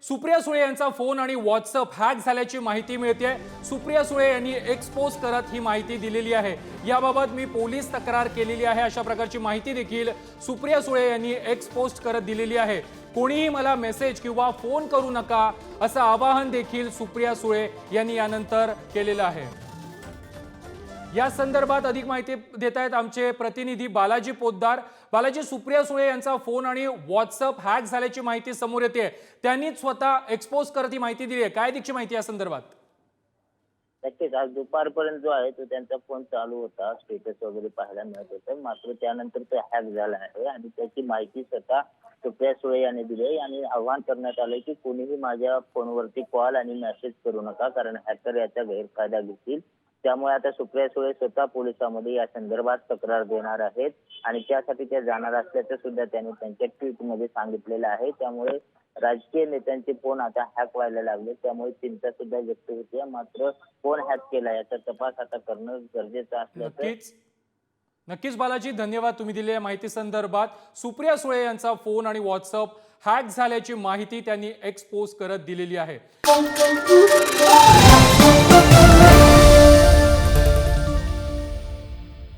सुप्रिया सुळे यांचा फोन आणि WhatsApp hack झाल्याची माहिती मिळते। सुप्रिया सुळे यांनी एक्सपोज करत ही माहिती दिलेली आहे। याबाबत मी पोलीस तक्रार केलेली आहे अशा प्रकारची माहिती देखील सुप्रिया सुळे यांनी एक्सपोज करत दिलेली आहे। कोणीही मला मेसेज किंवा फोन करू नका असं आवाहन देखील सुप्रिया सुळे यांनी यानंतर केलेलं आहे। या संदर्भात अधिक माहिती देत आहेत आमचे प्रतिनिधी बालाजी पोद्दार। बालाजी, सुप्रिया सुळे यांचा फोन आणि व्हॉट्सअप हॅक झाल्याची माहिती समोर येते, त्यांनीच स्वतः एक्सपोज करत ही माहिती दिली आहे। काय दिगची माहिती या संदर्भात? नक्कीच आज दुपारपर्यंत जो आहे तो त्यांचा फोन चालू होता, स्टेटस वगैरे पाहायला मिळत होतं। मात्र त्यानंतर तो हॅक झाला आहे आणि त्याची माहिती स्वतः सुप्रिया सुळे यांनी दिली आहे आणि आवाहन करण्यात आले की कोणीही माझ्या फोनवरती कॉल आणि मेसेज करू नका, कारण हॅकर याचा गैरफायदा घेतील। त्यामुळे आता सुप्रिया सुळे स्वतः पोलिसांमध्ये या संदर्भात तक्रार देणार आहेत आणि त्यासाठी त्या जाणार असल्याचं सुद्धा त्यांनी त्यांच्या ट्विटमध्ये सांगितलेलं आहे। त्यामुळे राजकीय नेत्यांचे फोन आता हॅक व्हायला लागले, त्यामुळे चिंता सुद्धा व्यक्त होते। मात्र फोन हॅक केला याचा तपास आता करणं गरजेचं असल्याचं नक्कीच बालाजी, धन्यवाद तुम्ही दिलेल्या माहिती संदर्भात। सुप्रिया सुळे यांचा फोन आणि व्हॉट्सअप हॅक झाल्याची माहिती त्यांनी एक्सपोज करत दिलेली आहे।